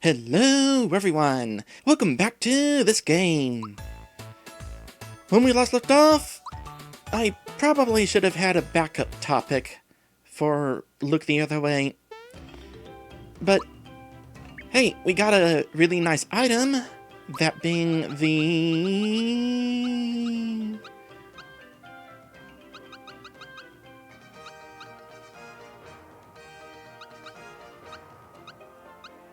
Hello everyone! Welcome back to this game! When we last left off, I probably should have had a backup topic for Look the Other Way. But, hey, we got a really nice item, that being the...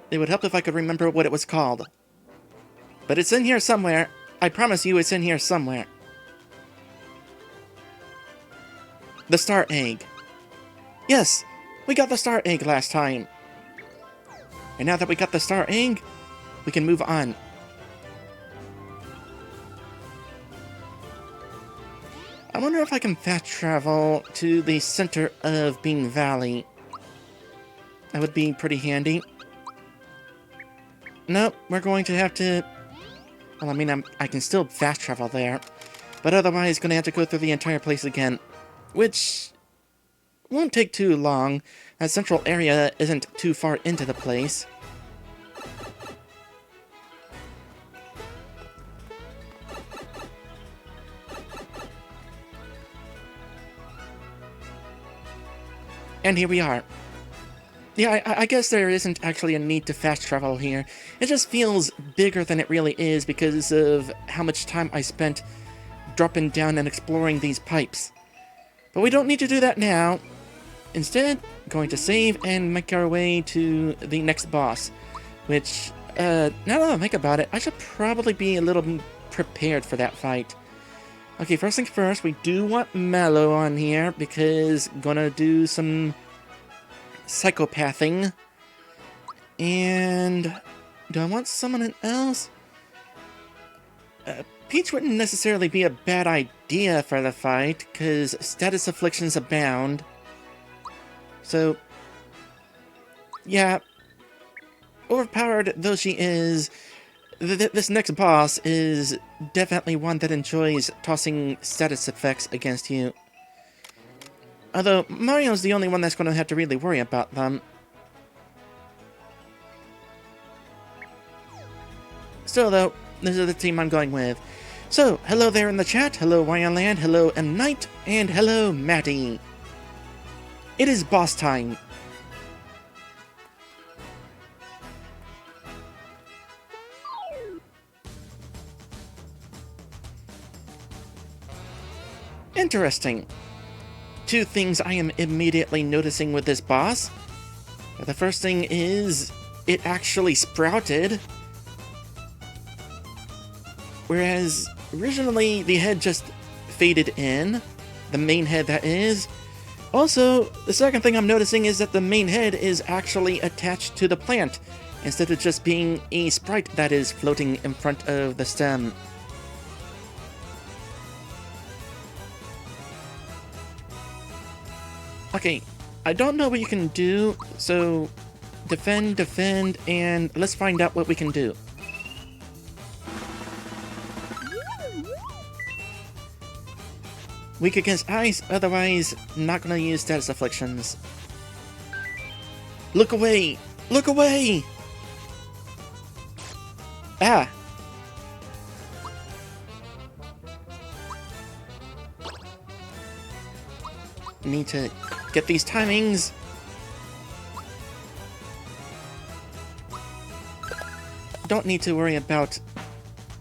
It would help if I could remember what it was called. But it's in here somewhere. I promise you it's in here somewhere. The Star Egg. Yes, we got the Star Egg last time. And now that we got the Star Egg, we can move on. I wonder if I can fast travel to the center of Bean Valley. That would be pretty handy. Nope, we're going to have to... Well, I mean, I can still fast travel there. But otherwise, going to have to go through the entire place again. Which won't take too long. That central area isn't too far into the place. And here we are. Yeah, I guess there isn't actually a need to fast travel here. It just feels bigger than it really is because of how much time I spent dropping down and exploring these pipes. But we don't need to do that now. Instead, going to save and make our way to the next boss. Which, now that I think about it, I should probably be a little prepared for that fight. Okay, first things first, we do want Mallow on here because gonna do some psychopathing. And do I want someone else? Peach wouldn't necessarily be a bad idea for the fight, because status afflictions abound. So, yeah, overpowered though she is, this next boss is definitely one that enjoys tossing status effects against you. Although, Mario's the only one that's going to have to really worry about them. Still though, this is the team I'm going with. So, hello there in the chat, hello Wyanland, hello M. Knight, and hello Matty. It is boss time. Interesting. Two things I am immediately noticing with this boss. The first thing is, it actually sprouted. Whereas, originally, the head just faded in. The main head, that is. Also, the second thing I'm noticing is that the main head is actually attached to the plant, instead of just being a sprite that is floating in front of the stem. Okay, I don't know what you can do, so defend, and let's find out what we can do. Weak against ice, otherwise not gonna use status afflictions. Look away! Look away! Ah! Need to get these timings. Don't need to worry about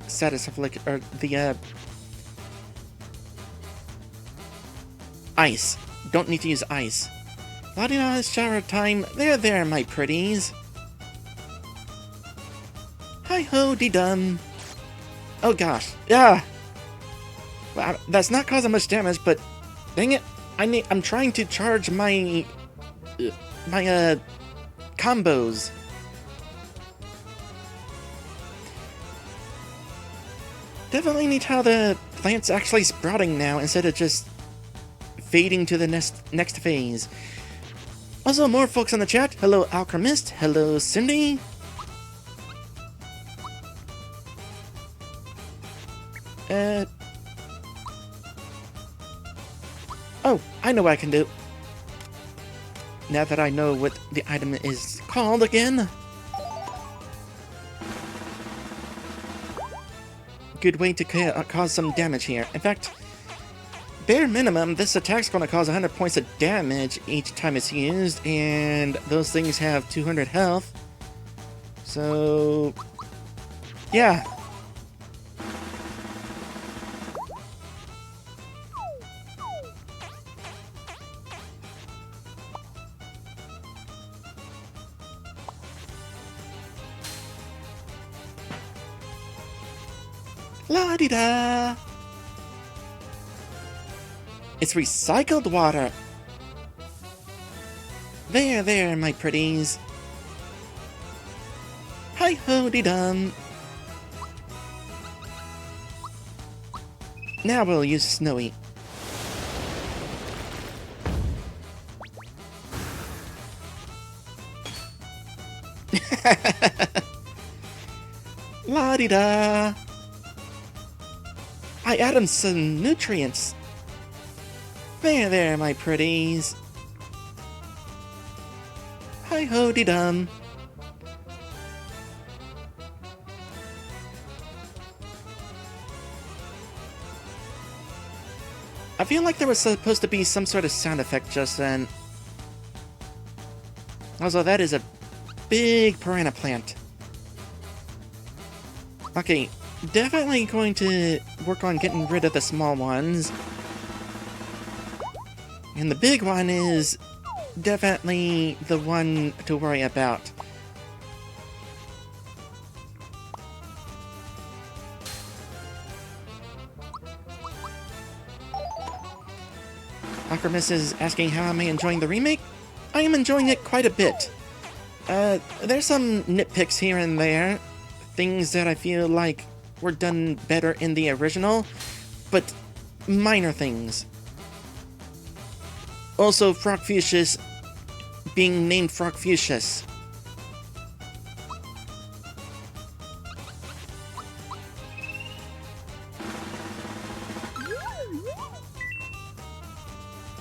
status affliction or the ice. Don't need to use ice. Lottie shower time. There, my pretties. Hi-ho-de-dum. Oh gosh. Yeah. Well, that's not causing much damage, but dang it. I'm trying to charge my combos. Definitely need how the plant's actually sprouting now instead of just fading to the next phase. Also, more folks in the chat. Hello, Alchemist. Hello, Cindy. Oh, I know what I can do. Now that I know what the item is called again. good way to cause some damage here. In fact, bare minimum, this attack's going to cause 100 points of damage each time it's used, and those things have 200 health. So, yeah. La-di-da! It's recycled water! There, my pretties. Hi-ho-de-dum! Now we'll use Snowy. La-di-da! I add him some nutrients. There, my pretties. Hi-ho-de-dum. I feel like there was supposed to be some sort of sound effect just then. Also, that is a big piranha plant. Okay, definitely going to work on getting rid of the small ones. And the big one is definitely the one to worry about. Aquamis is asking how am I enjoying the remake? I am enjoying it quite a bit. There's some nitpicks here and there. Things that I feel like were done better in the original, but minor things. Also, Frogfucius being named Frogfucius.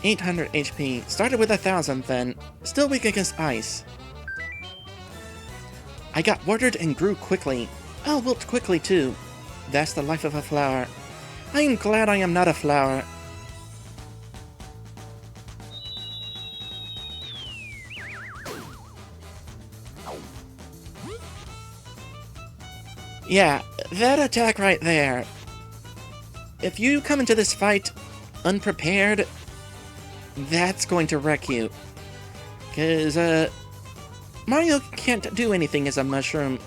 $800 HP. Started with 1,000 then. Still weak against ice. I got watered and grew quickly. I'll wilt quickly too. That's the life of a flower. I am glad I am not a flower. Yeah, that attack right there. If you come into this fight unprepared, that's going to wreck you. Because, Mario can't do anything as a mushroom.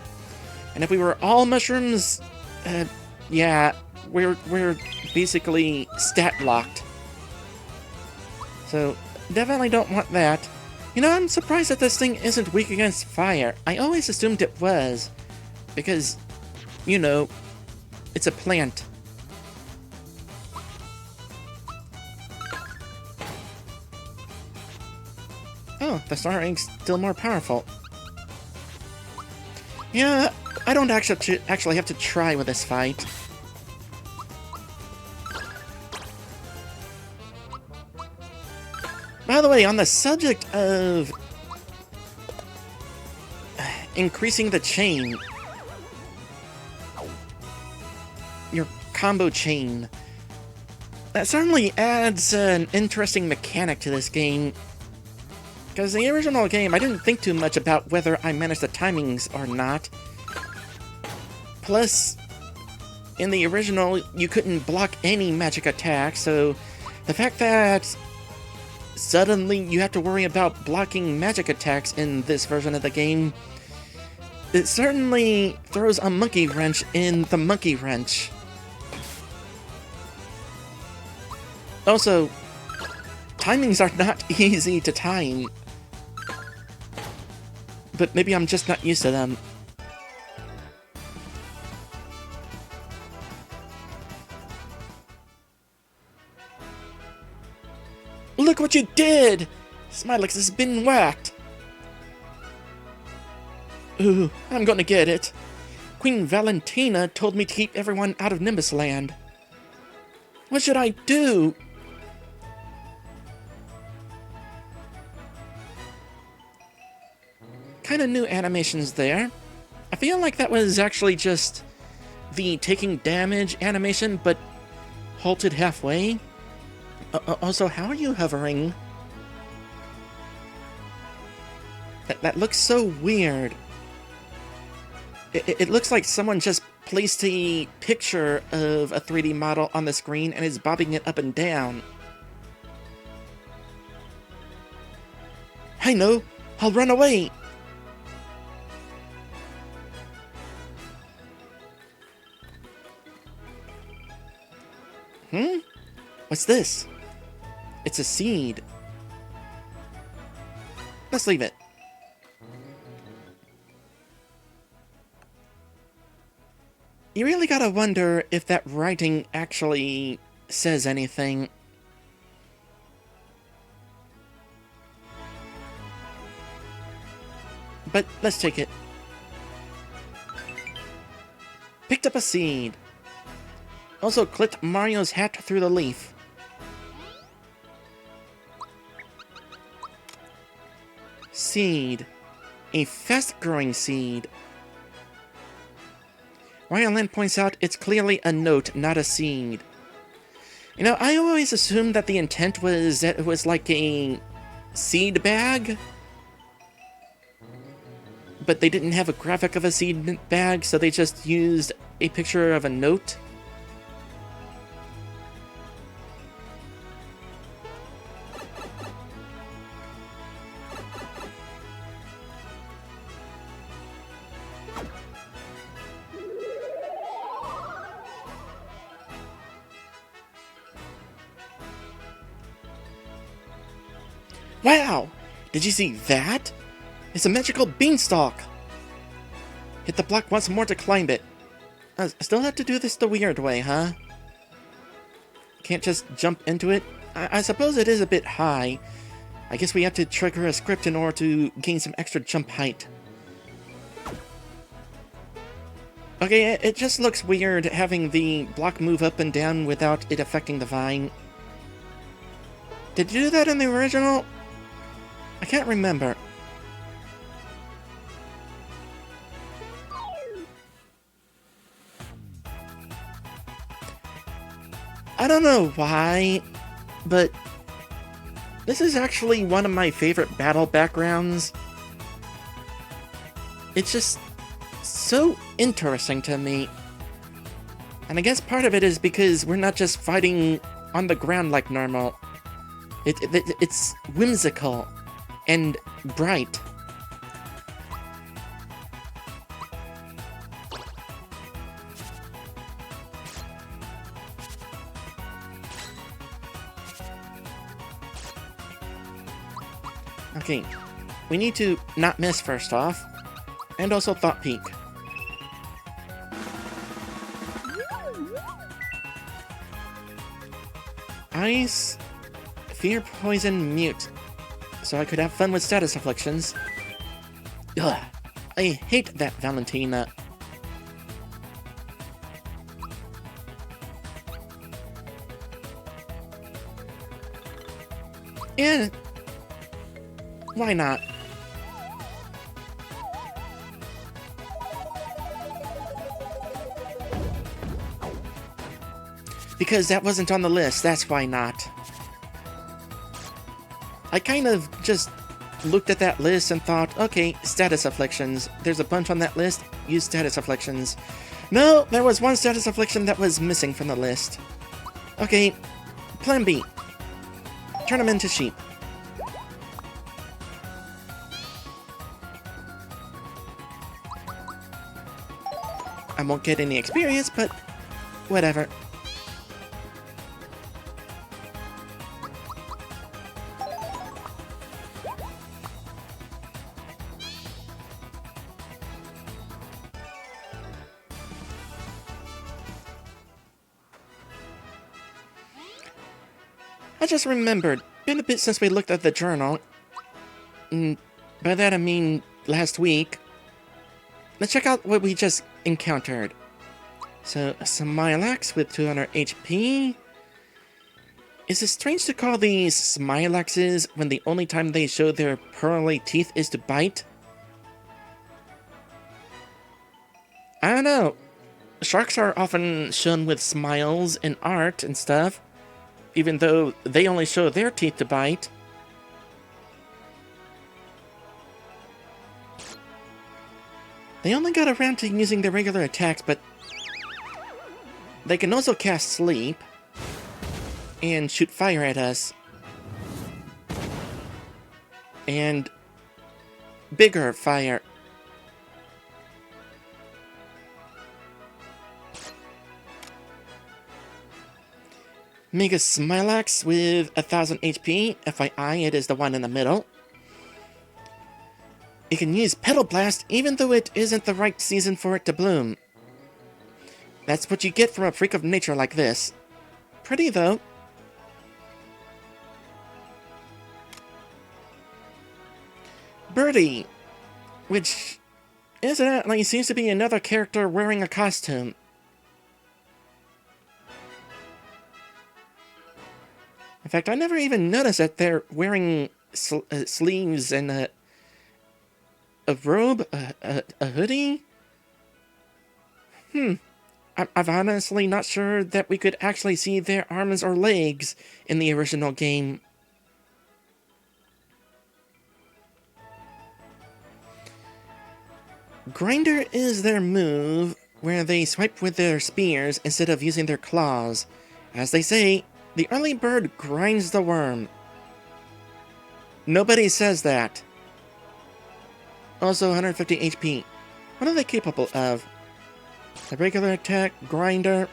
And if we were all mushrooms, yeah, we're basically stat locked. So, definitely don't want that. You know, I'm surprised that this thing isn't weak against fire. I always assumed it was. Because, you know, it's a plant. Oh, the Star Ink's still more powerful. Yeah, I don't actually have to try with this fight. By the way, on the subject of increasing the chain, your combo chain, that certainly adds an interesting mechanic to this game. Because the original game, I didn't think too much about whether I managed the timings or not. Plus, in the original, you couldn't block any magic attack, so the fact that suddenly you have to worry about blocking magic attacks in this version of the game, it certainly throws a monkey wrench in the monkey wrench. Also, timings are not easy to time. But maybe I'm just not used to them. Look what you did! Smilix has been whacked! Ooh, I'm gonna get it. Queen Valentina told me to keep everyone out of Nimbus Land. What should I do? Kind of new animations there. I feel like that was actually just the taking damage animation, but halted halfway. Also, how are you hovering? That looks so weird. It looks like someone just placed a picture of a 3D model on the screen and is bobbing it up and down. I know! I'll run away! What's this? It's a seed. Let's leave it. You really gotta wonder if that writing actually says anything. But let's take it. Picked up a seed. Also clipped Mario's hat through the leaf. Seed. A fast-growing seed. Ryan points out it's clearly a note, not a seed. You know, I always assumed that the intent was that it was like a seed bag. But they didn't have a graphic of a seed bag, so they just used a picture of a note. Wow! Did you see that? It's a magical beanstalk! Hit the block once more to climb it. I still have to do this the weird way, huh? Can't just jump into it? I suppose it is a bit high. I guess we have to trigger a script in order to gain some extra jump height. Okay, it just looks weird having the block move up and down without it affecting the vine. Did you do that in the original? I can't remember. I don't know why, but this is actually one of my favorite battle backgrounds. It's just so interesting to me. And I guess part of it is because we're not just fighting on the ground like normal. It's whimsical and bright. Okay, we need to not miss first off, and also Thought Peak. Ice, Fear, Poison, Mute, so I could have fun with status afflictions. Ugh, I hate that Valentina. And why not? Because that wasn't on the list, that's why not. I kind of just looked at that list and thought, okay, status afflictions. There's a bunch on that list, use status afflictions. No, there was one status affliction that was missing from the list. Okay, plan B. Turn them into sheep. I won't get any experience, but whatever. I just remembered, been a bit since we looked at the journal. By that I mean last week. Let's check out what we just encountered. So, a Smilax with 200 HP. Is it strange to call these Smilaxes when the only time they show their pearly teeth is to bite? I don't know. Sharks are often shown with smiles in art and stuff, even though they only show their teeth to bite. They only got around to using their regular attacks, but they can also cast Sleep and shoot fire at us. And bigger fire. Mega Smilax with 1000 HP. FYI, it is the one in the middle. It can use Petal Blast even though it isn't the right season for it to bloom. That's what you get from a freak of nature like this. Pretty though. Birdie, which incidentally seems to be another character wearing a costume. In fact, I never even noticed that they're wearing sleeves and a robe, a hoodie. I'm honestly not sure that we could actually see their arms or legs in the original game. Grinder is their move, where they swipe with their spears instead of using their claws. As they say, the early bird grinds the worm. Nobody says that. Also 150 HP. What are they capable of? A regular attack, grinder.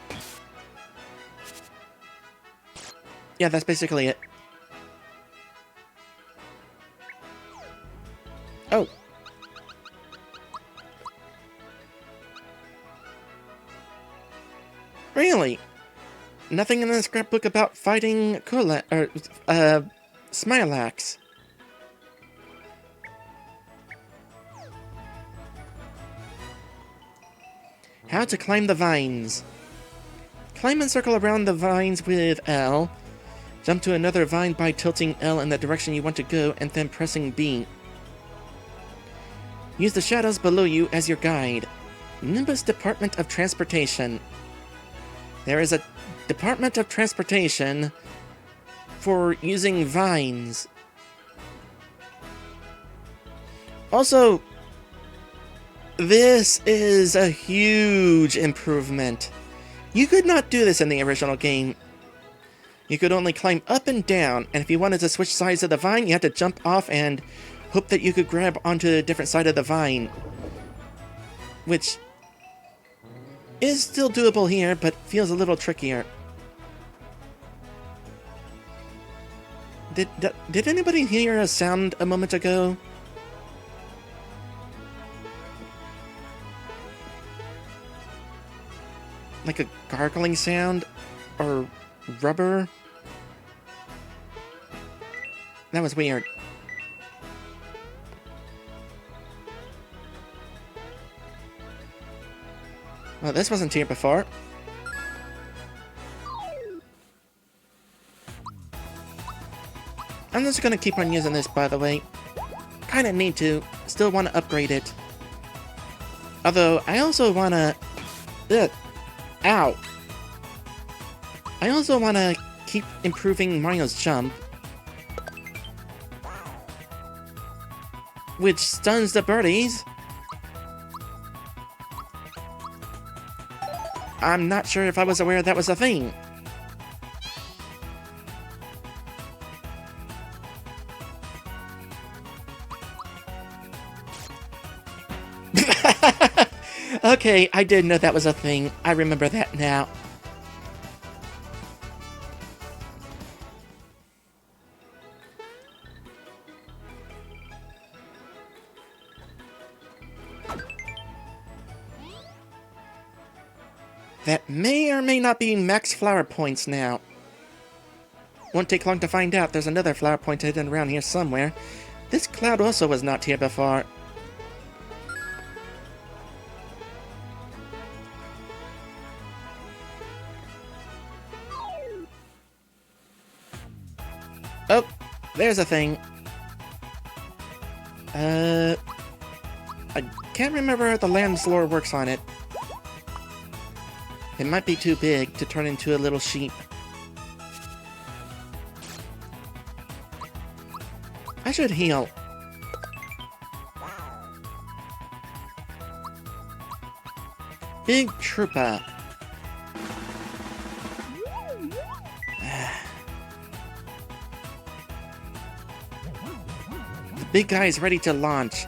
Yeah, that's basically it. Oh. Really? Nothing in the scrapbook about fighting Smilax. How to climb the vines. Climb and circle around the vines with L. Jump to another vine by tilting L in the direction you want to go and then pressing B. Use the shadows below you as your guide. Nimbus Department of Transportation. There is a Department of Transportation for using vines. Also, this is a huge improvement. You could not do this in the original game. You could only climb up and down, and if you wanted to switch sides of the vine, you had to jump off and hope that you could grab onto a different side of the vine. Which is still doable here, but feels a little trickier. Did anybody hear a sound a moment ago? Like a gargling sound? Or rubber? That was weird. Well, this wasn't here before. I'm just gonna keep on using this, by the way. Kinda need to. Still want to upgrade it. Although, I also wanna... Ow! I also wanna keep improving Mario's jump. Which stuns the birdies. I'm not sure if I was aware that was a thing. Okay, I did know that was a thing. I remember that now. That may or may not be max flower points now. Won't take long to find out. There's another flower point hidden around here somewhere. This cloud also was not here before. Oh, there's a thing. I can't remember how the land's lore works on it. It might be too big to turn into a little sheep. I should heal. Big Trooper. The big guy is ready to launch.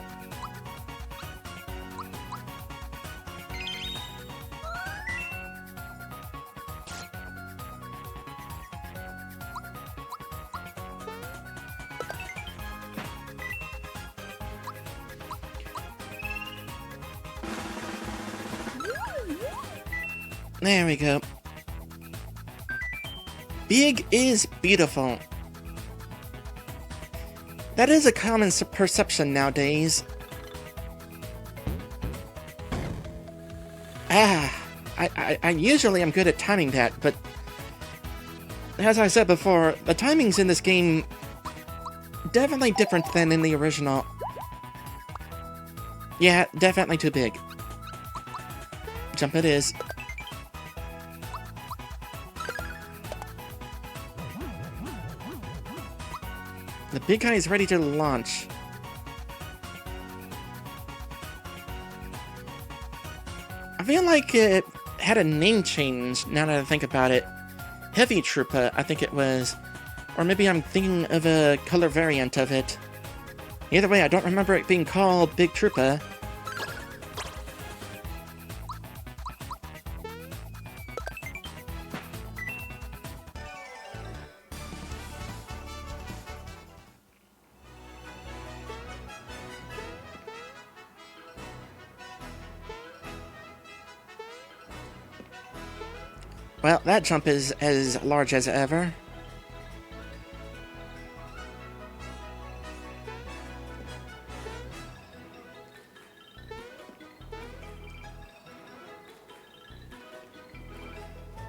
There we go. Big is beautiful. That is a common perception nowadays. I usually am good at timing that, but as I said before, the timings in this game definitely different than in the original. Yeah, definitely too big. Jump it is. The big guy is ready to launch. I feel like it had a name change, now that I think about it. Heavy Trooper, I think it was. Or maybe I'm thinking of a color variant of it. Either way, I don't remember it being called Big Trooper. Well, that jump is as large as ever.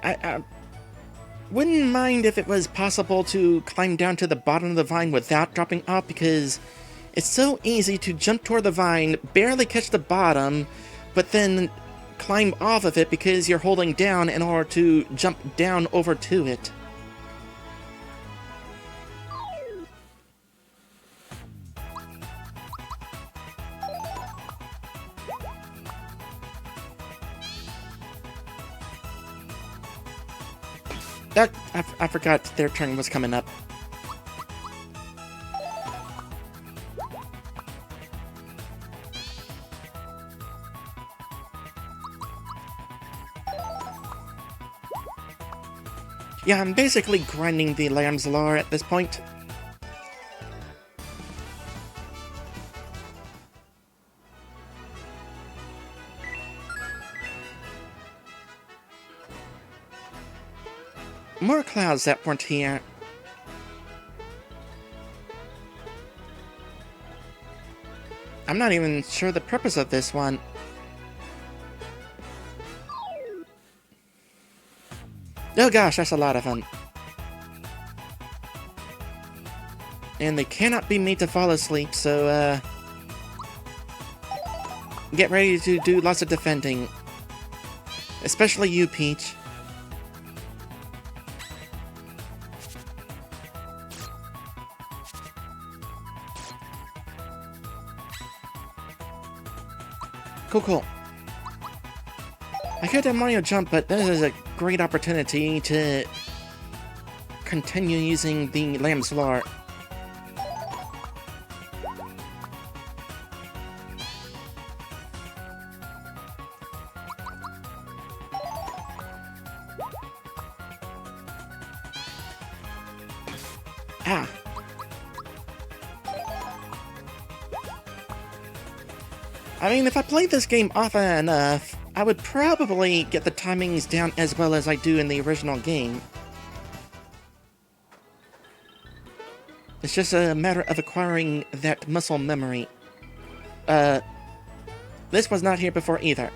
I wouldn't mind if it was possible to climb down to the bottom of the vine without dropping off, because it's so easy to jump toward the vine, barely catch the bottom, but then climb off of it because you're holding down in order to jump down over to it. I forgot their turn was coming up. Yeah, I'm basically grinding the lamb's lore at this point. More clouds that weren't here. I'm not even sure the purpose of this one. Oh gosh, that's a lot of them. And they cannot be made to fall asleep, so get ready to do lots of defending. Especially you, Peach. Cool. I could have Mario jump, but this is a great opportunity to continue using the lamb's lore. Ah. I mean, if I played this game often enough, I would probably get the timings down as well as I do in the original game. It's just a matter of acquiring that muscle memory. This was not here before either.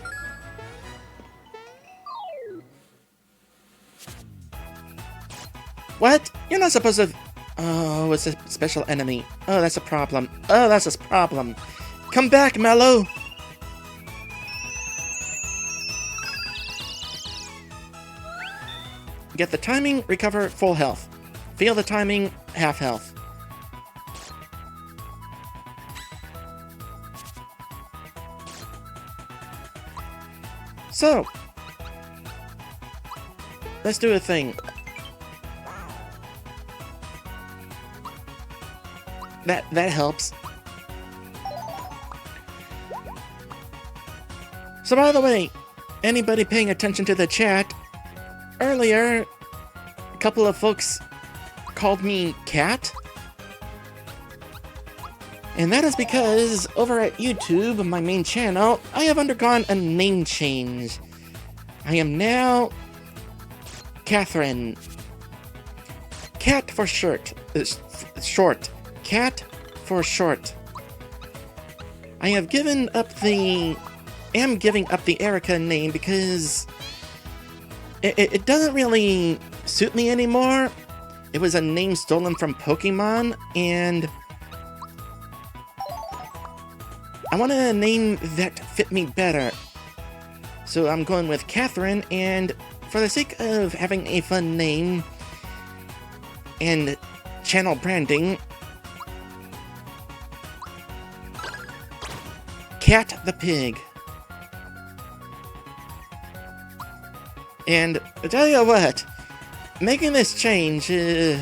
What? You're not supposed to... Oh, it's a special enemy. Oh, that's a problem. Oh, that's a problem. Come back, Mello! Get the timing, recover full health. Feel the timing, half health. So, let's do a thing. That helps. So by the way, anybody paying attention to the chat, earlier, a couple of folks called me Cat. And that is because over at YouTube, my main channel, I have undergone a name change. I am now Catherine. Cat for short. Cat for short. I have given up the... am giving up the Erika name because it doesn't really suit me anymore. It was a name stolen from Pokemon, and I wanted a name that fit me better. So I'm going with Catherine, and for the sake of having a fun name and channel branding, Cat the Pig. And I tell you what, making this change, I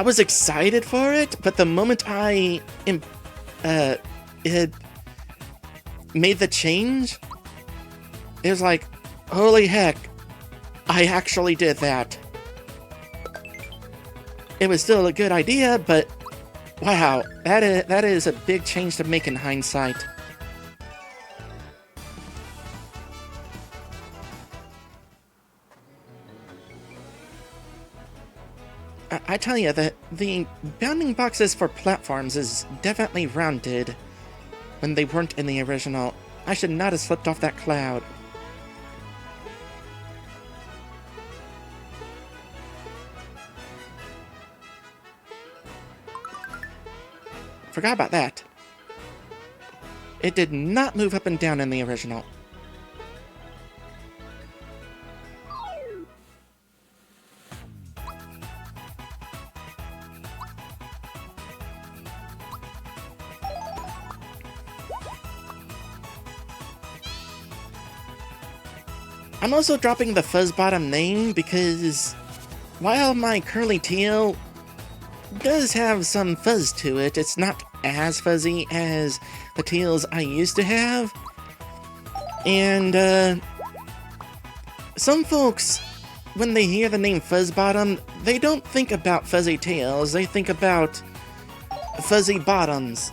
was excited for it, but the moment I had made the change, it was like, holy heck, I actually did that. It was still a good idea, but wow, that is a big change to make in hindsight. I tell you that the bounding boxes for platforms is definitely rounded when they weren't in the original. I should not have slipped off that cloud. Forgot about that. It did not move up and down in the original. I'm also dropping the Fuzzbottom name because while my curly tail does have some fuzz to it, it's not as fuzzy as the tails I used to have. And some folks, when they hear the name Fuzzbottom, they don't think about fuzzy tails, they think about fuzzy bottoms,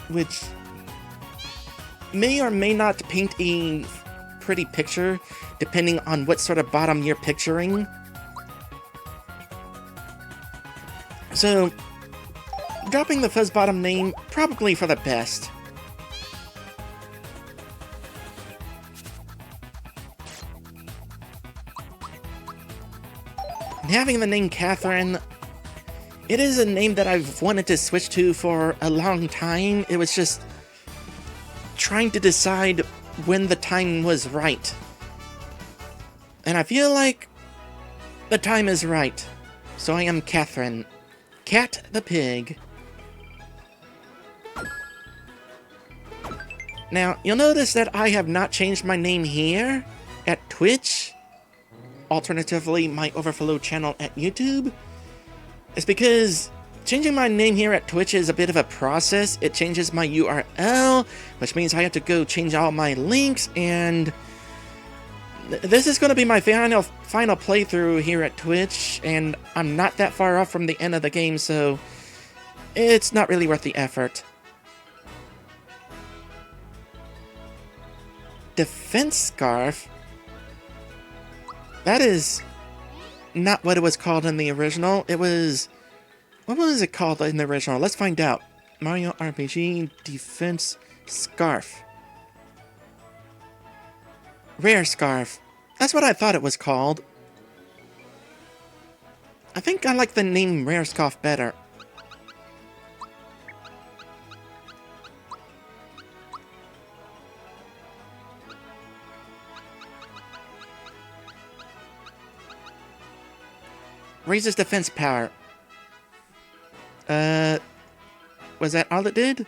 which may or may not paint a pretty picture, depending on what sort of bottom you're picturing. So, dropping the Fuzzbottom name, probably for the best. And having the name Catherine, it is a name that I've wanted to switch to for a long time. It was just trying to decide when the time was right. And I feel like the time is right. So I am Catherine. Cat the Pig. Now, you'll notice that I have not changed my name here at Twitch, alternatively my Overflow channel at YouTube. It's because changing my name here at Twitch is a bit of a process. It changes my URL, which means I have to go change all my links, and this is going to be my final playthrough here at Twitch, and I'm not that far off from the end of the game, so it's not really worth the effort. Defense Scarf? That is not what it was called in the original. It was... what was it called in the original? Let's find out. Mario RPG Defense Scarf. Rare Scarf. That's what I thought it was called. I think I like the name Rare Scarf better. raises defense power. Was that all it did?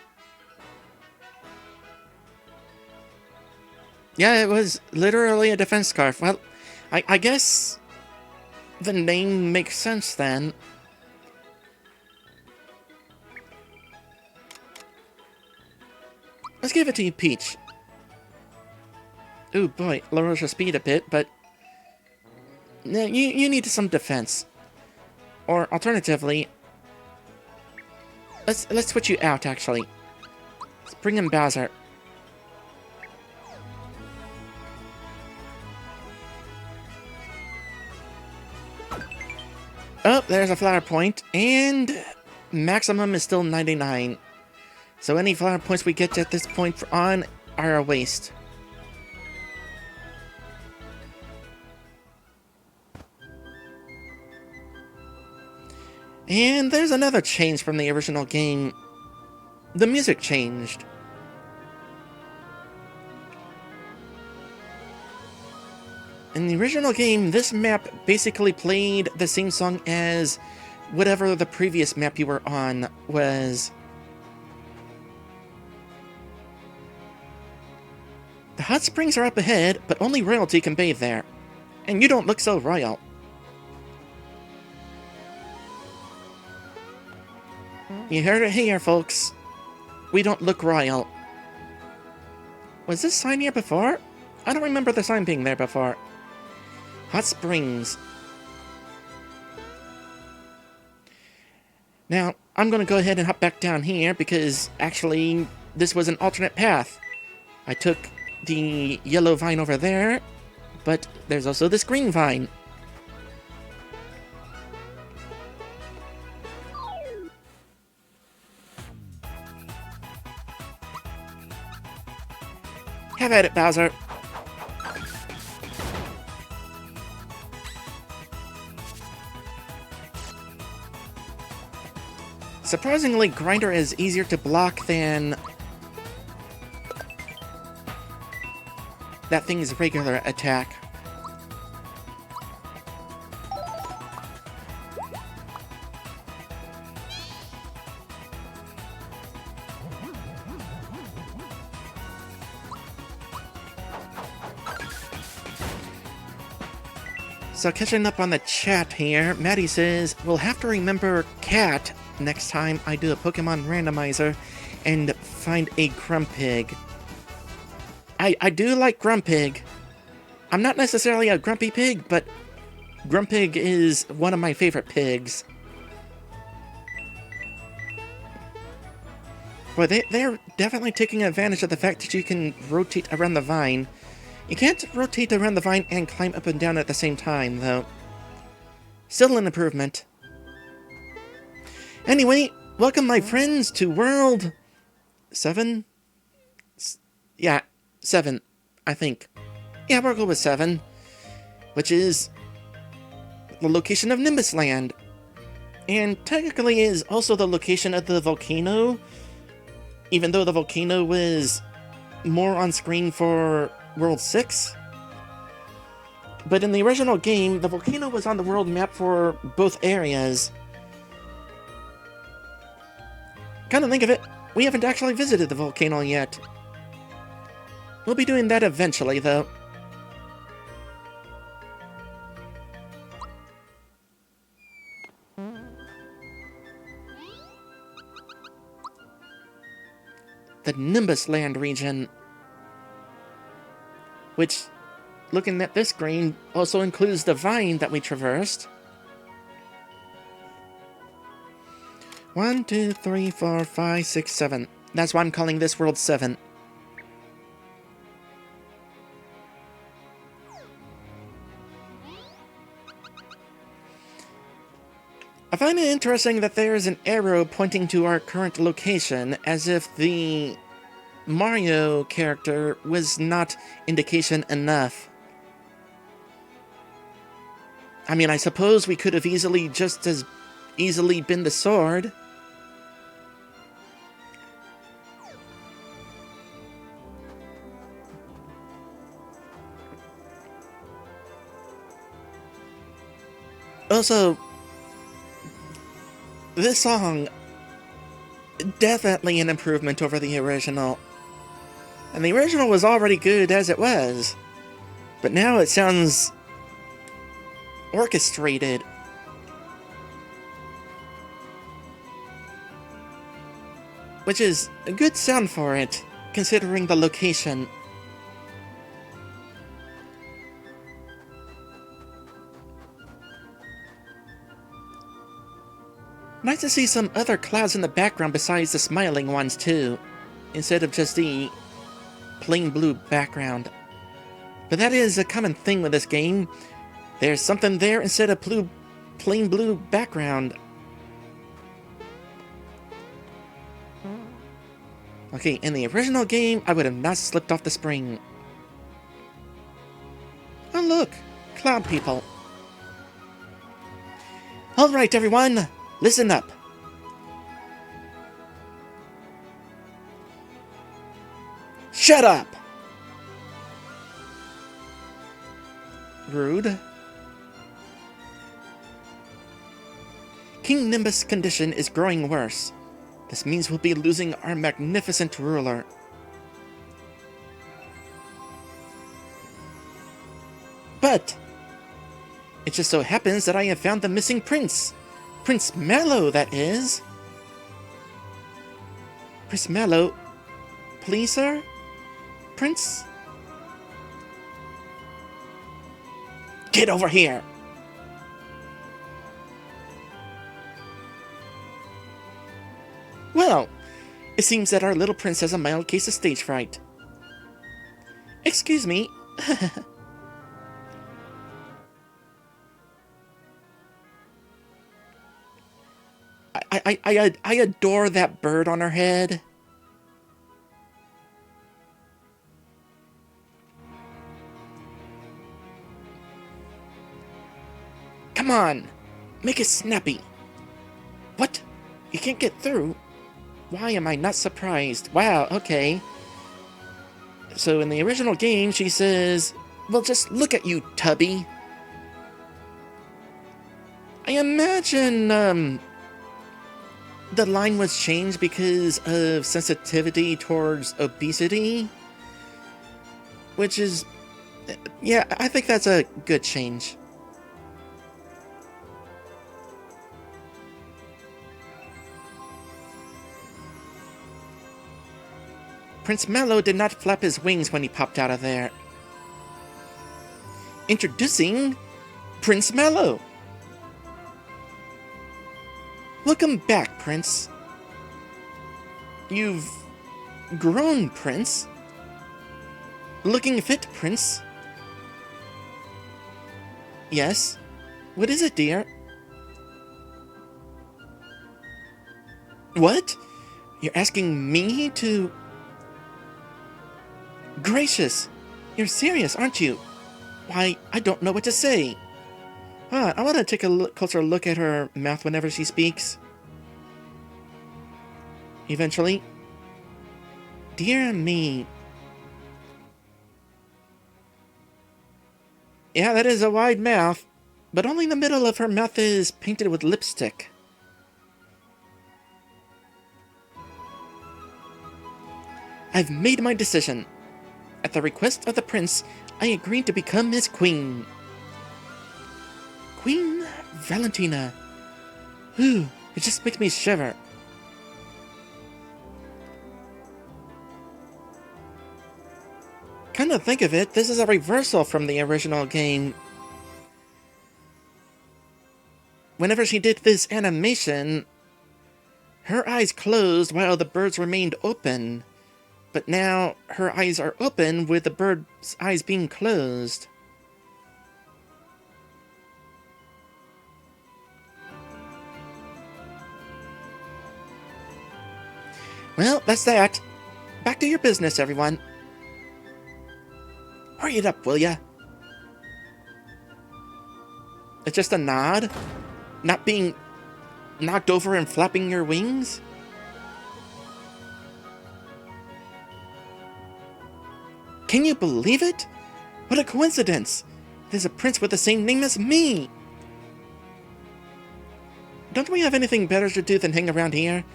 Yeah, it was literally a defense scarf. Well, I guess the name makes sense then. Let's give it to you, Peach. Ooh, boy, lowers your speed a bit, but you need some defense. Or alternatively, let's switch you out. Actually, let's bring in Bowser. Oh, there's a flower point, and maximum is still 99. So any flower points we get at this point on are a waste. And there's another change from the original game. The music changed. In the original game, this map basically played the same song as whatever the previous map you were on was. The hot springs are up ahead, but only royalty can bathe there. And you don't look so royal. You heard it here, folks. We don't look royal. Was this sign here before? I don't remember the sign being there before. Hot springs. Now, I'm going to go ahead and hop back down here because, actually, this was an alternate path. I took the yellow vine over there, but there's also this green vine. Have at it, Bowser. Surprisingly, Grinder is easier to block than that thing's regular attack. So catching up on the chat here, Maddie says, we'll have to remember Cat next time I do a Pokemon randomizer and find a Grumpig. I do like Grumpig. I'm not necessarily a grumpy pig, but Grumpig is one of my favorite pigs. Boy, they're definitely taking advantage of the fact that you can rotate around the vine. You can't rotate around the vine and climb up and down at the same time, though. Still an improvement. Anyway, welcome my friends to World 7? Yeah, 7, I think. Yeah, we'll go with 7, which is the location of Nimbus Land. And technically is also the location of the volcano, even though the volcano was more on screen for World 6. But in the original game, the volcano was on the world map for both areas. Come to think of it, we haven't actually visited the volcano yet. We'll be doing that eventually, though. The Nimbus Land region, which, looking at this screen, also includes the vine that we traversed. 1, 2, 3, 4, 5, 6, 7. That's why I'm calling this World 7. I find it interesting that there's an arrow pointing to our current location, as if the Mario character was not indication enough. I mean, I suppose we could have just as easily been the sword. Also, this song, definitely an improvement over the original. And the original was already good as it was. But now it sounds orchestrated. Which is a good sound for it, considering the location. Nice to see some other clouds in the background besides the smiling ones too, instead of just the plain blue background. But that is a common thing with this game. There's something there instead of plain blue background. Okay, in the original game, I would have not slipped off the spring. Oh look, cloud people. Alright everyone, listen up. Shut up! Rude. King Nimbus' condition is growing worse. This means we'll be losing our magnificent ruler. But it just so happens that I have found the missing prince. Prince Mallow, that is. Prince Mallow, please, sir? Prince? Get over here! Well, it seems that our little prince has a mild case of stage fright. Excuse me. I adore that bird on her head. Come on, make it snappy. What? You can't get through? Why am I not surprised? Wow, okay. So in the original game, she says, well, just look at you, Tubby. I imagine, the line was changed because of sensitivity towards obesity. Which is, yeah, I think that's a good change. Prince Mallow did not flap his wings when he popped out of there. Introducing Prince Mallow. Welcome back, Prince. You've grown, Prince. Looking fit, Prince. Yes? What is it, dear? What? You're asking me to... Gracious! You're serious, aren't you? Why, I don't know what to say. I want to take a closer look at her mouth whenever she speaks. Eventually. Dear me. Yeah, that is a wide mouth, but only the middle of her mouth is painted with lipstick. I've made my decision. At the request of the prince, I agreed to become his queen. Queen Valentina. Ooh, it just makes me shiver. Come to think of it, this is a reversal from the original game. Whenever she did this animation, her eyes closed while the birds remained open. But now her eyes are open with the bird's eyes being closed. Well, that's that. Back to your business, everyone. Hurry it up, will ya? It's just a nod? Not being knocked over and flapping your wings? Can you believe it? What a coincidence! There's a prince with the same name as me! don't we have anything better to do than hang around here?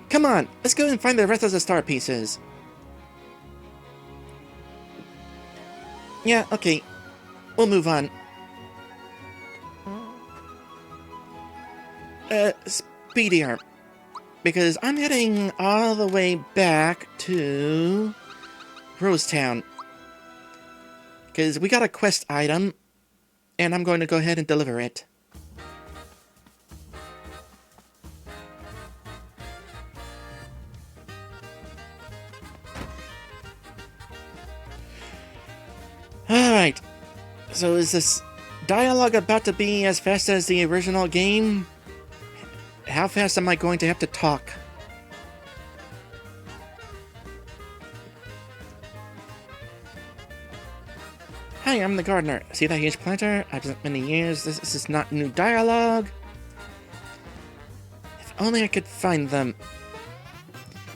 Come on, let's go and find the rest of the star pieces. Yeah, okay. We'll move on. Speedier. Because I'm heading all the way back to Rosetown. Because we got a quest item, and I'm going to go ahead and deliver it. Alright, so is this dialogue about to be as fast as the original game? How fast am I going to have to talk? Hi, I'm the gardener. See that huge planter? I've spent many years. This is not new dialogue. If only I could find them.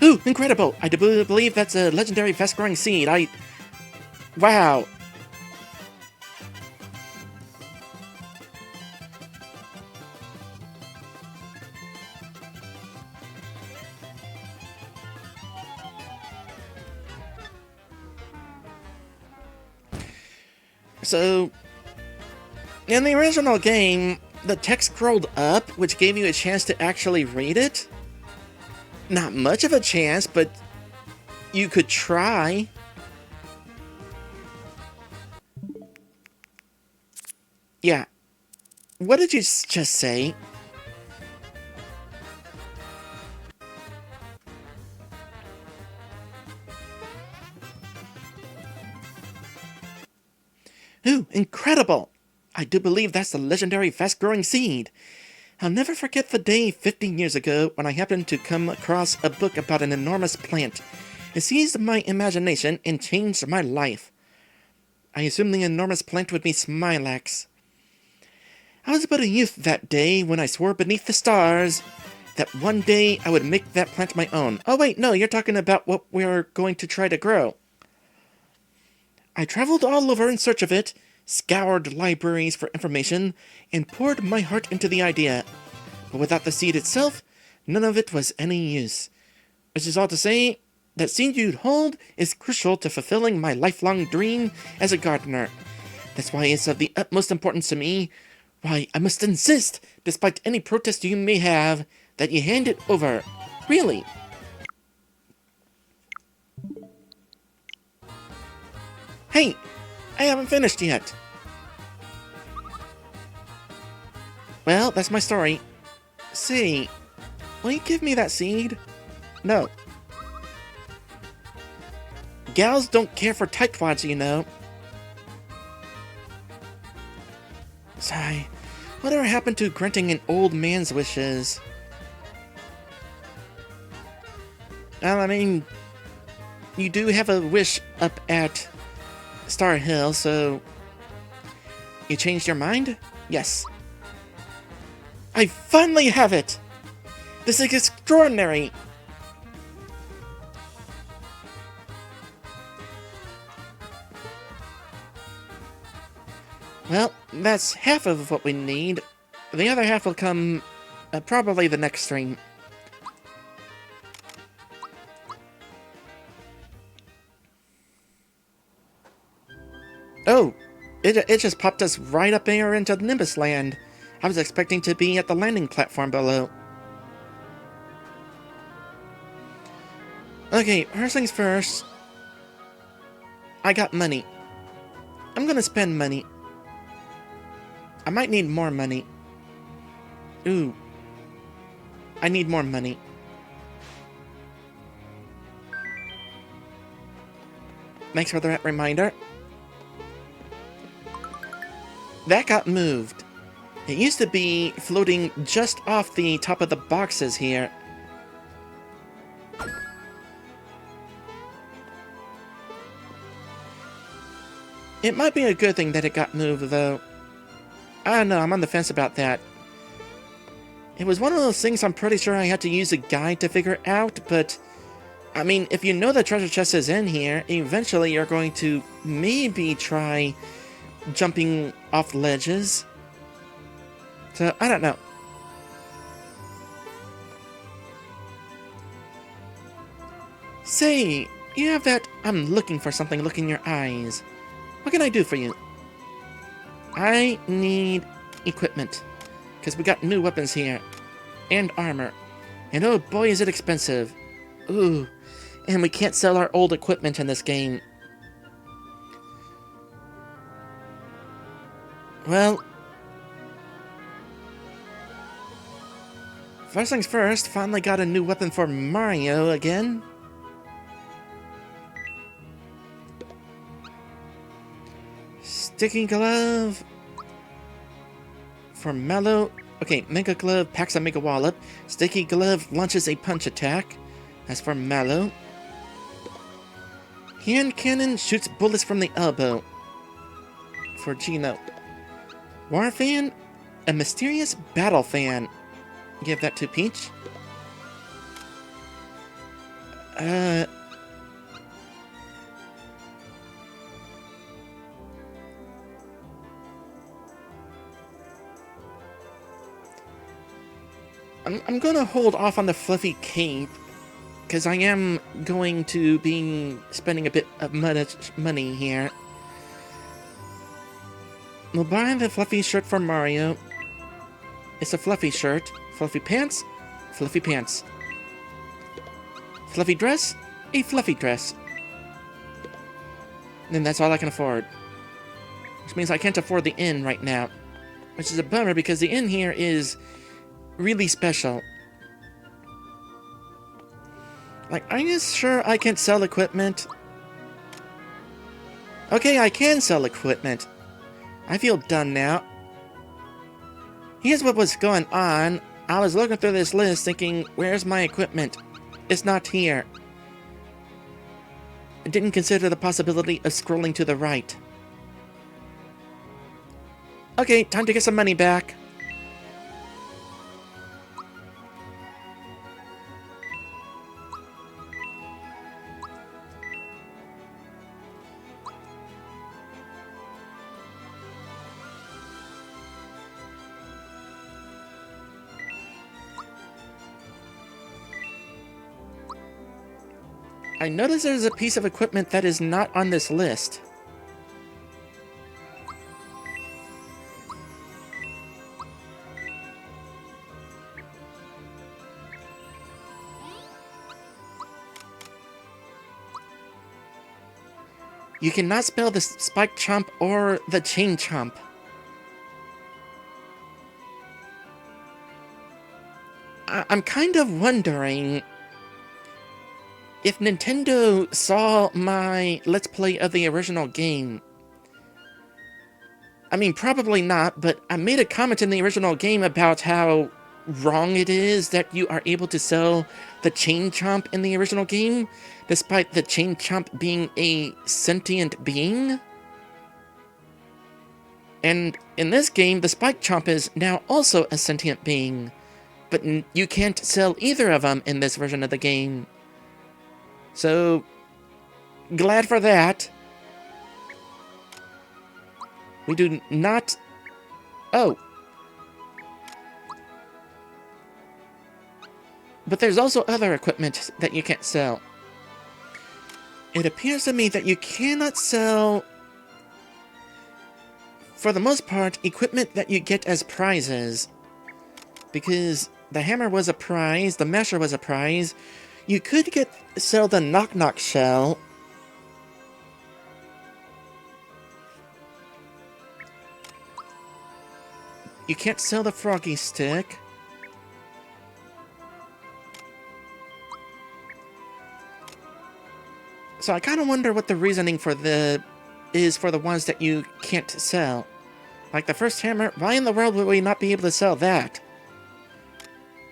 Ooh, incredible! I do believe that's a legendary fast-growing seed. Wow! So, in the original game, the text scrolled up, which gave you a chance to actually read it. Not much of a chance, but you could try. Yeah. What did you just say? Ooh, incredible! I do believe that's the legendary fast-growing seed. I'll never forget the day 15 years ago when I happened to come across a book about an enormous plant. It seized my imagination and changed my life. I assumed the enormous plant would be Smilax. I was but a youth that day when I swore beneath the stars that one day I would make that plant my own. Oh wait, no, you're talking about what we're going to try to grow. I traveled all over in search of it, scoured libraries for information, and poured my heart into the idea. But without the seed itself, none of it was any use. Which is all to say, that seed you'd hold is crucial to fulfilling my lifelong dream as a gardener. That's why it's of the utmost importance to me, why I must insist, despite any protest you may have, that you hand it over. Really. Hey, I haven't finished yet. Well, that's my story. Say, will you give me that seed? No. Gals don't care for tightwads, you know. Sigh, whatever happened to granting an old man's wishes? Well, I mean, you do have a wish up at Star Hill, so... You changed your mind? Yes. I finally have it! This is extraordinary! Well, that's half of what we need. The other half will come probably the next stream. Oh, it just popped us right up here into Nimbus Land. I was expecting to be at the landing platform below. Okay, first things first. I got money. I'm gonna spend money. I might need more money. Ooh. I need more money. Thanks for that reminder. That got moved. It used to be floating just off the top of the boxes here. It might be a good thing that it got moved, though. I don't know, I'm on the fence about that. It was one of those things I'm pretty sure I had to use a guide to figure out, but... I mean, if you know the treasure chest is in here, eventually you're going to maybe try jumping off ledges. So, I don't know. Say, you have that I'm looking for something look in your eyes. What can I do for you? I need equipment, because we got new weapons here, and armor. And oh boy is it expensive. Ooh, and we can't sell our old equipment in this game. Well, first things first, finally got a new weapon for Mario again. Sticky glove for Mallow. Okay, Mega Glove packs a Mega Wallop. Sticky Glove launches a punch attack. That's for Mallow. Hand Cannon shoots bullets from the elbow. For Gino. War Fan, a mysterious battle fan. Give that to Peach. I'm gonna hold off on the fluffy cape, because I am going to be spending a bit of money here. We'll buy the fluffy shirt for Mario. It's a fluffy shirt. Fluffy pants? Fluffy pants. Fluffy dress? A fluffy dress. And that's all I can afford. Which means I can't afford the inn right now. Which is a bummer, because the inn here is really special. Like, are you sure I can't sell equipment? Okay, I can sell equipment. I feel done now. Here's what was going on. I was looking through this list thinking, where's my equipment? It's not here. I didn't consider the possibility of scrolling to the right. Okay, time to get some money back. I noticed there's a piece of equipment that is not on this list. You cannot spell the spike chomp or the chain chomp. I'm kind of wondering if Nintendo saw my Let's Play of the original game. I mean, probably not, but I made a comment in the original game about how wrong it is that you are able to sell the Chain Chomp in the original game, despite the Chain Chomp being a sentient being. And in this game, the Spike Chomp is now also a sentient being, but you can't sell either of them in this version of the game. So, glad for that. We do not... Oh. But there's also other equipment that you can't sell. It appears to me that you cannot sell, for the most part, equipment that you get as prizes. Because the hammer was a prize, the masher was a prize. You could sell the Knock Knock shell. You can't sell the Froggy stick. So I kind of wonder what the reasoning for is for the ones that you can't sell. Like the first hammer, why in the world would we not be able to sell that?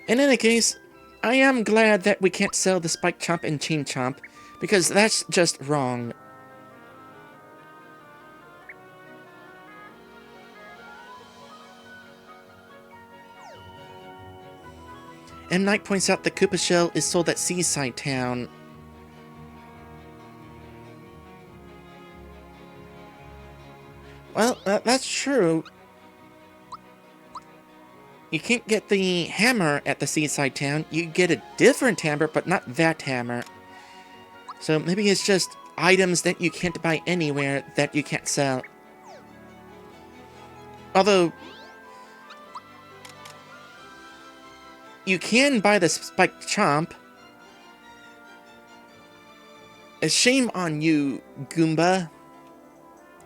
In any case, I am glad that we can't sell the Spike Chomp and Chain Chomp, because that's just wrong. M. Knight points out the Koopa Shell is sold at Seaside Town. Well, that's true. You can't get the hammer at the Seaside Town. You get a different hammer, but not that hammer. So maybe it's just items that you can't buy anywhere that you can't sell. Although, you can buy the spiked chomp. A shame on you, Goomba,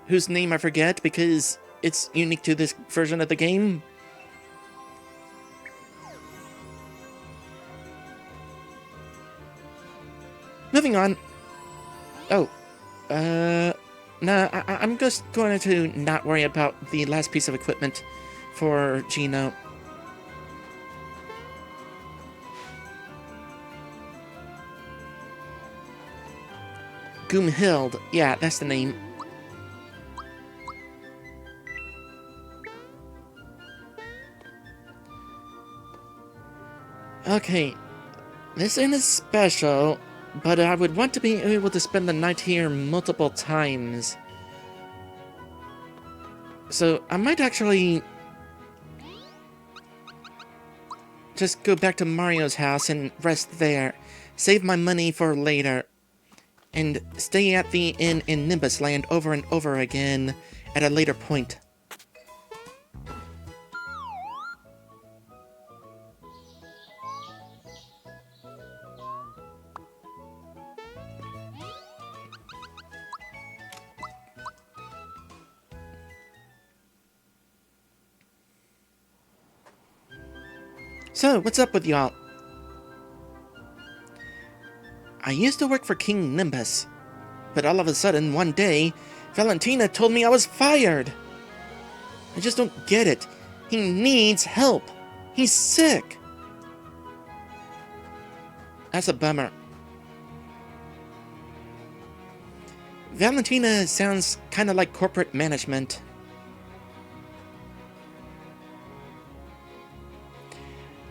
whose name I forget because it's unique to this version of the game. Moving on. Oh, nah, I'm just going to not worry about the last piece of equipment for Gino. Goomhild, yeah, that's the name. Okay, this ain't as special, but I would want to be able to spend the night here multiple times. So I might actually just go back to Mario's house and rest there. Save my money for later. And stay at the inn in Nimbus Land over and over again at a later point. So, what's up with y'all? I used to work for King Nimbus, but all of a sudden, one day, Valentina told me I was fired! I just don't get it. He needs help. He's sick. That's a bummer. Valentina sounds kinda like corporate management.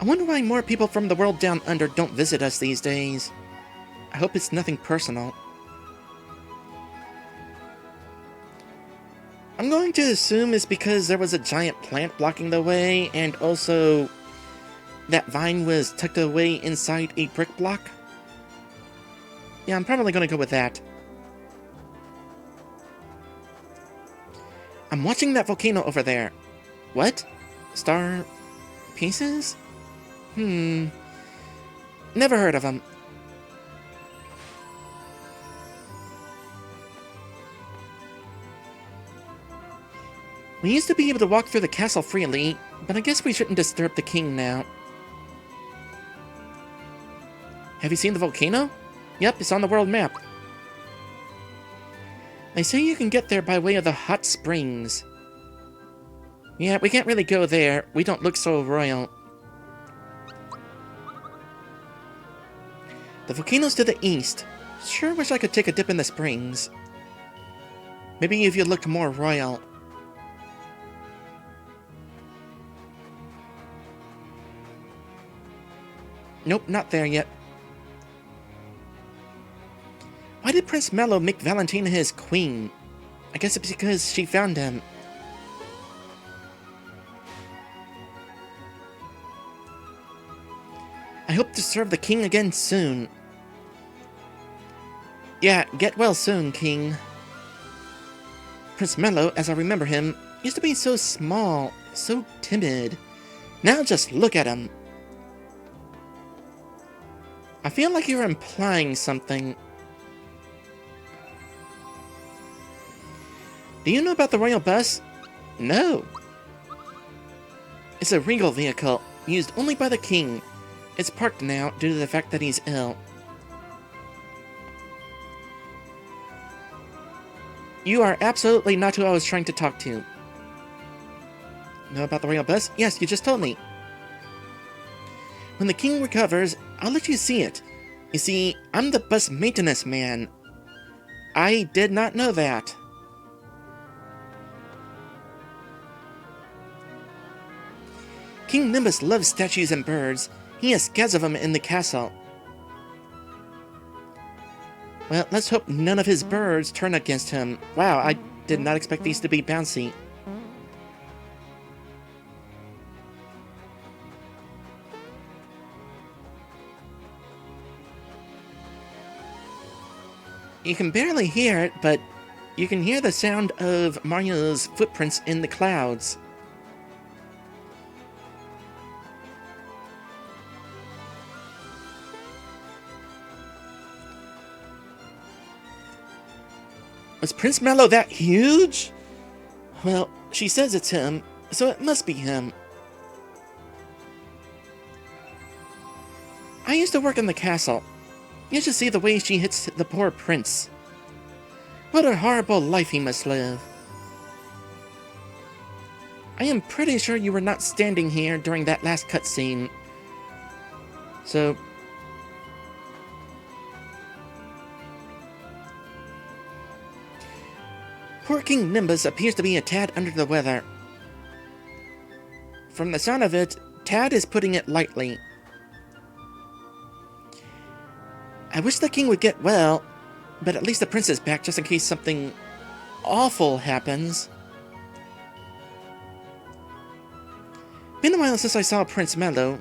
I wonder why more people from the world down under don't visit us these days. I hope it's nothing personal. I'm going to assume it's because there was a giant plant blocking the way, and also that vine was tucked away inside a brick block. Yeah, I'm probably going to go with that. I'm watching that volcano over there. What? Star pieces? Never heard of them. We used to be able to walk through the castle freely, but I guess we shouldn't disturb the king now. Have you seen the volcano? Yep, it's on the world map. They say you can get there by way of the hot springs. Yeah, we can't really go there. We don't look so royal. The volcano's to the east. Sure wish I could take a dip in the springs. Maybe if you looked more royal. Nope, not there yet. Why did Prince Mello make Valentina his queen? I guess it's because she found him. I hope to serve the king again soon. Yeah, get well soon, king. Prince Mello, as I remember him, used to be so small, so timid. Now just look at him. I feel like you're implying something. Do you know about the royal bus? No. It's a regal vehicle, used only by the king. It's parked now due to the fact that he's ill. You are absolutely not who I was trying to talk to. Know about the royal bus? Yes, you just told me. When the king recovers, I'll let you see it. You see, I'm the bus maintenance man. I did not know that. King Nimbus loves statues and birds. He has scads of them in the castle. Well, let's hope none of his birds turn against him. Wow, I did not expect these to be bouncy. You can barely hear it, but you can hear the sound of Mario's footprints in the clouds. Was Prince Mallow that huge? Well, she says it's him, so it must be him. I used to work in the castle. You should see the way she hits the poor prince. What a horrible life he must live. I am pretty sure you were not standing here during that last cutscene. So... Poor King Nimbus appears to be a tad under the weather. From the sound of it, Tad is putting it lightly. I wish the king would get well, but at least the prince is back just in case something awful happens. Been a while since I saw Prince Mallow.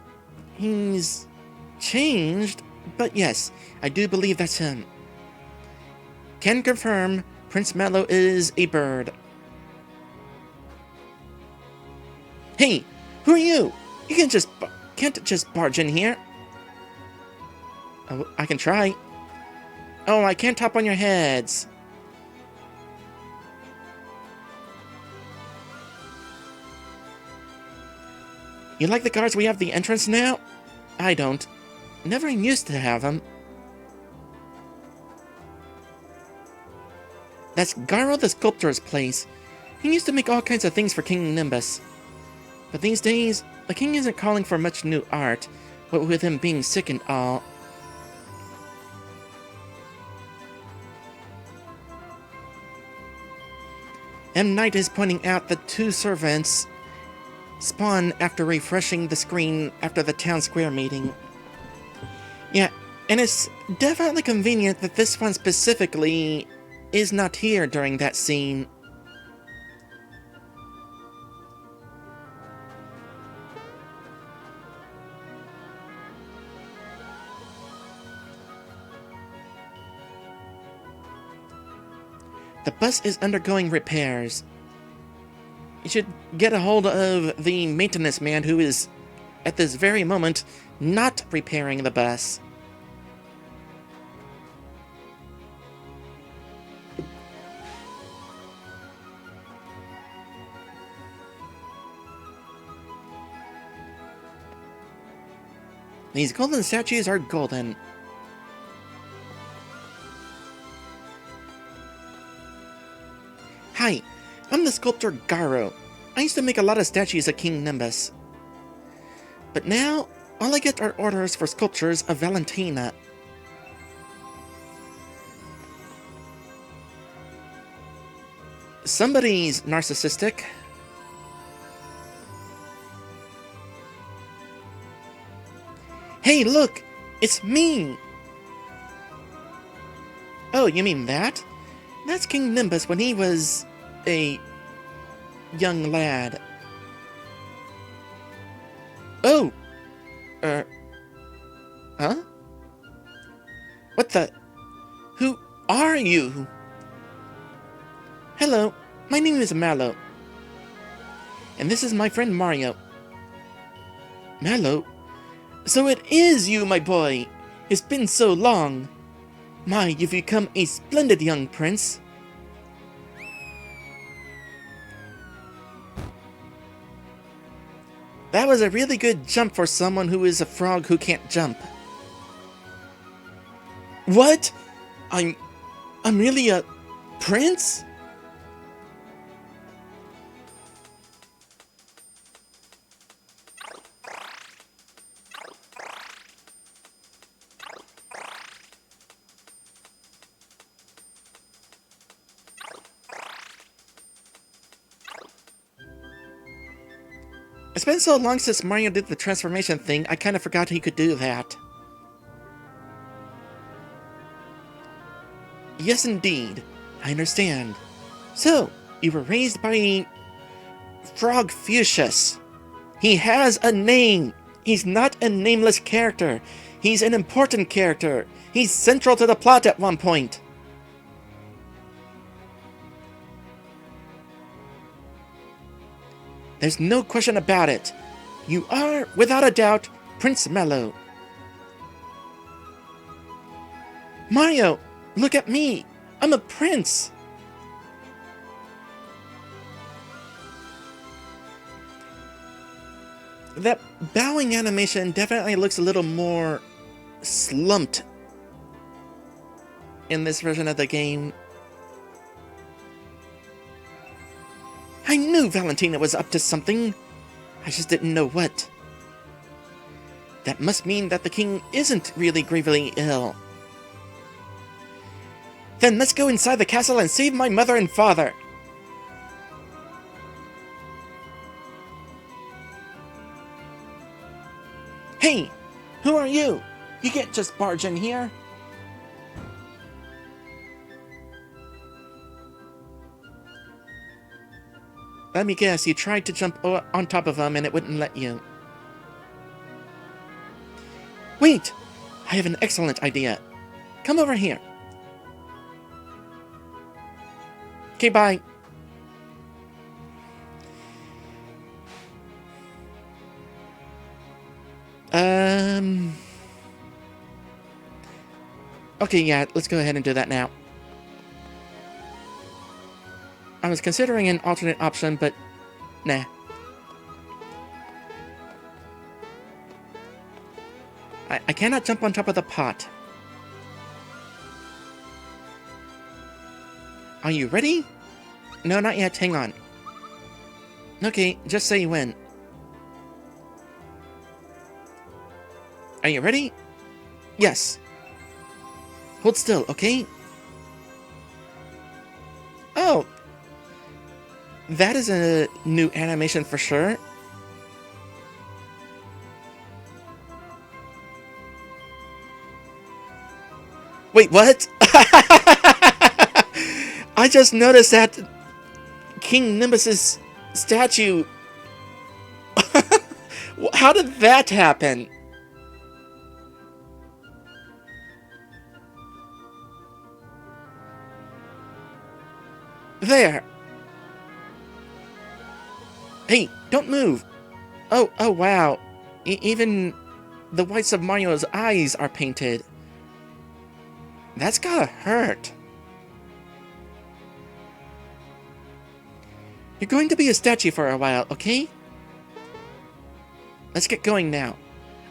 He's changed, but yes, I do believe that's him. Can confirm Prince Mallow is a bird. Hey, who are you? You can't just barge in here. Oh, I can try. Oh, I can't hop on your heads. You like the guards we have at the entrance now? I don't. Never used to have them. That's Garo the Sculptor's place. He used to make all kinds of things for King Nimbus. But these days, the king isn't calling for much new art, what with him being sick and all. M. Knight is pointing out that 2 servants spawn after refreshing the screen after the town square meeting. Yeah, and it's definitely convenient that this one specifically is not here during that scene. The bus is undergoing repairs. You should get a hold of the maintenance man who is, at this very moment, not repairing the bus. These golden statues are golden. Hi, I'm the sculptor Garo. I used to make a lot of statues of King Nimbus. But now, all I get are orders for sculptures of Valentina. Somebody's narcissistic. Hey, look! It's me! Oh, you mean that? That's King Nimbus when he was a young lad. Oh! Huh? What the? Who are you? Hello, my name is Mallow. And this is my friend Mario. Mallow? So it is you, my boy! It's been so long! My, you've become a splendid young prince. That was a really good jump for someone who is a frog who can't jump. What? I'm really a prince? It's been so long since Mario did the transformation thing, I kind of forgot he could do that. Yes, indeed. I understand. So, you were raised by Frog Fuchsius. He has a name. He's not a nameless character. He's an important character. He's central to the plot at one point. There's no question about it. You are, without a doubt, Prince Mello. Mario, look at me. I'm a prince. That bowing animation definitely looks a little more slumped in this version of the game. I knew Valentina was up to something. I just didn't know what. That must mean that the king isn't really gravely ill. Then let's go inside the castle and save my mother and father. Hey, who are you? You can't just barge in here. Let me guess, you tried to jump on top of him and it wouldn't let you. Wait! I have an excellent idea. Come over here. Okay, bye. Okay, yeah, let's go ahead and do that now. I was considering an alternate option, but nah. I cannot jump on top of the pot. Are you ready? No, not yet. Hang on. Okay, just say when. Are you ready? Yes. Hold still, okay? Oh. That is a new animation for sure. Wait, what? I just noticed that King Nimbus's statue. How did that happen? There. Hey, don't move. Oh, wow. Even the whites of Mario's eyes are painted. That's gotta hurt. You're going to be a statue for a while, okay? Let's get going now.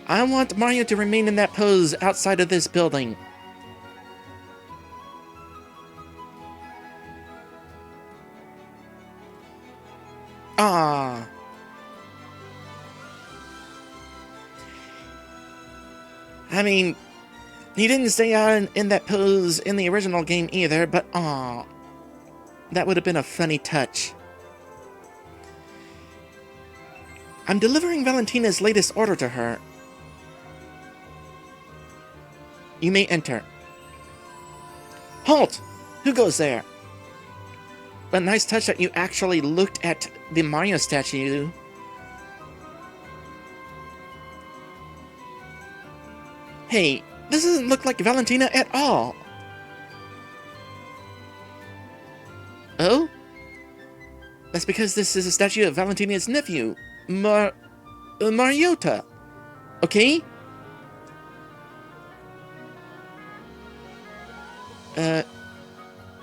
I want Mario to remain in that pose outside of this building. Ah. I mean, he didn't stay on in that pose in the original game either, but ah. That would have been a funny touch. I'm delivering Valentina's latest order to her. You may enter. Halt! Who goes there? A nice touch that you actually looked at the Mario statue. Hey, this doesn't look like Valentina at all. Oh? That's because this is a statue of Valentina's nephew, Mariota. Okay?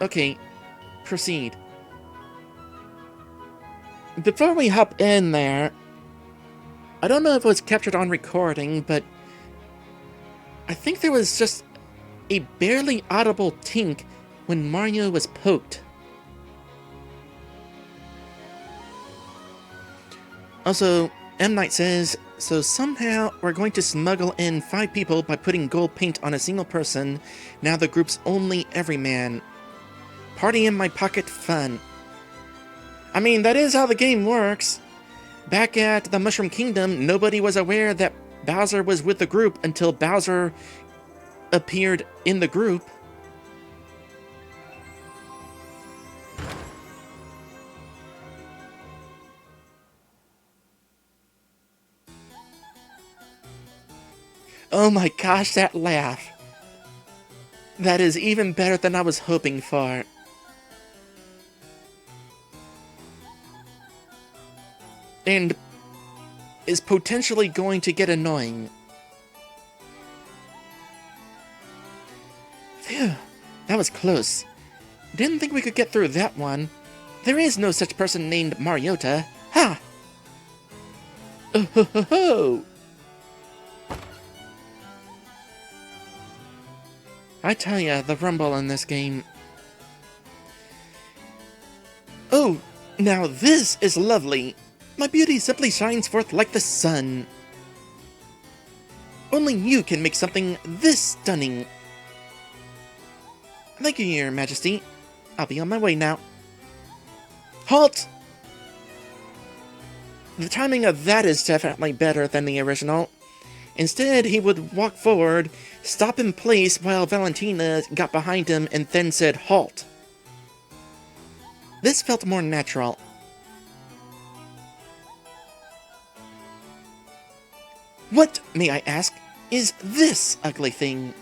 Okay. Proceed. Before we hop in there, I don't know if it was captured on recording, but I think there was just a barely audible tink when Mario was poked. Also, M. Knight says, so somehow we're going to smuggle in 5 people by putting gold paint on a single person. Now the group's only everyman. Party in my pocket fun. I mean, that is how the game works. Back at the Mushroom Kingdom, nobody was aware that Bowser was with the group until Bowser appeared in the group. Oh my gosh, that laugh. That is even better than I was hoping for. and is potentially going to get annoying. Phew, that was close. Didn't think we could get through that one. There is no such person named Mariota. Ha! Oh ho ho ho! I tell ya, the rumble in this game. Oh, now this is lovely. My beauty simply shines forth like the sun. Only you can make something this stunning. Thank you, Your Majesty. I'll be on my way now. Halt! The timing of that is definitely better than the original. Instead, he would walk forward, stop in place while Valentina got behind him and then said, halt. This felt more natural. What, may I ask, is this ugly thing?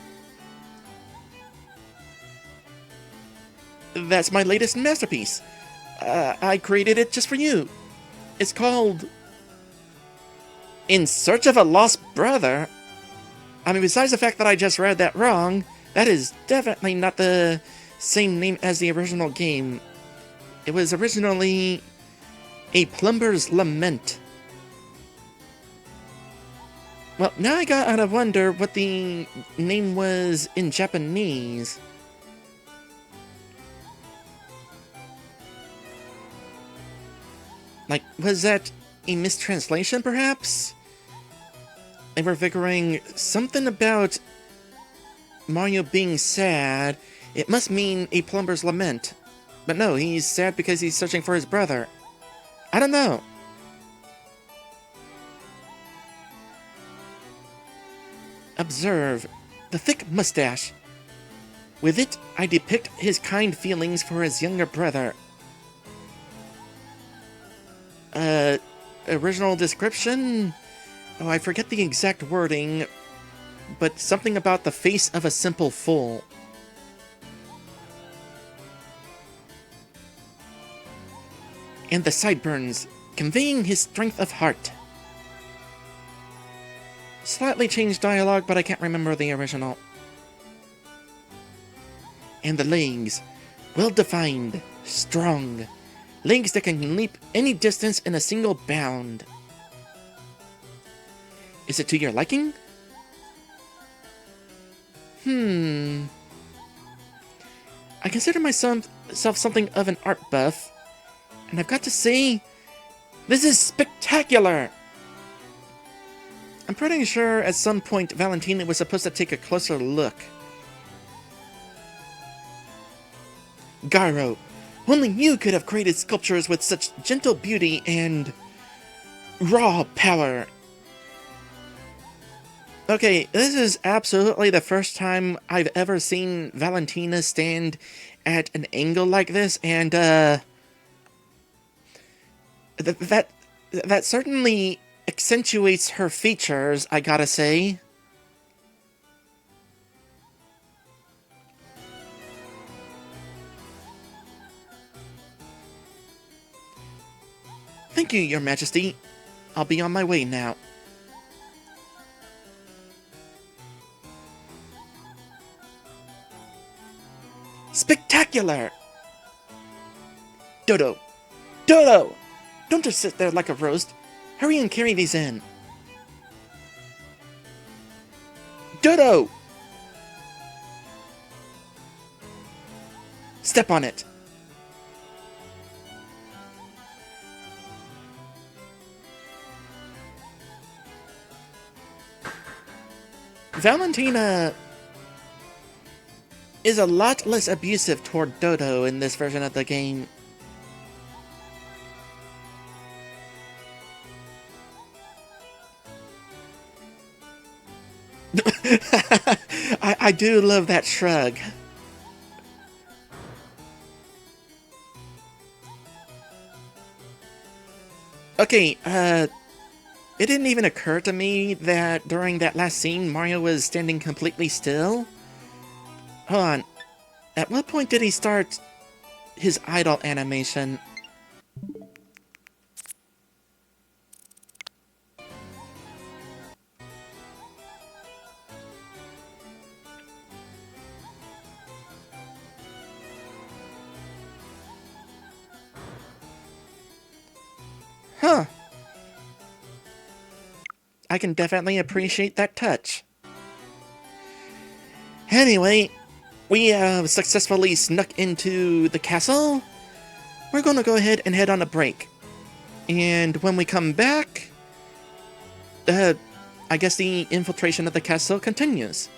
That's my latest masterpiece. I created it just for you. It's called... In Search of a Lost Brother? I mean, besides the fact that I just read that wrong, that is definitely not the same name as the original game. It was originally A Plumber's Lament. Well, now I gotta wonder what the name was in Japanese. Like, was that a mistranslation, perhaps? They were figuring something about Mario being sad. It must mean A Plumber's Lament. But no, he's sad because he's searching for his brother. I don't know. Observe the thick mustache. With it, I depict his kind feelings for his younger brother. Original description? Oh, I forget the exact wording, but something about the face of a simple fool. And the sideburns, conveying his strength of heart. Slightly changed dialogue, but I can't remember the original. And the legs, well-defined, strong. Legs that can leap any distance in a single bound. Is it to your liking? I consider myself something of an art buff, and I've got to say, this is spectacular! I'm pretty sure at some point Valentina was supposed to take a closer look. Gyro, only you could have created sculptures with such gentle beauty and raw power. Okay, this is absolutely the first time I've ever seen Valentina stand at an angle like this, and that certainly accentuates her features, I gotta say. Thank you, Your Majesty. I'll be on my way now. Spectacular! Dodo! Dodo! Don't just sit there like a roast. Hurry and carry these in. Dodo! Step on it. Valentina is a lot less abusive toward Dodo in this version of the game. I do love that shrug. Okay, it didn't even occur to me that during that last scene, Mario was standing completely still. Hold on. At what point did he start his idle animation? Huh. I can definitely appreciate that touch. Anyway, we have successfully snuck into the castle. We're gonna go ahead and head on a break. And when we come back, I guess the infiltration of the castle continues.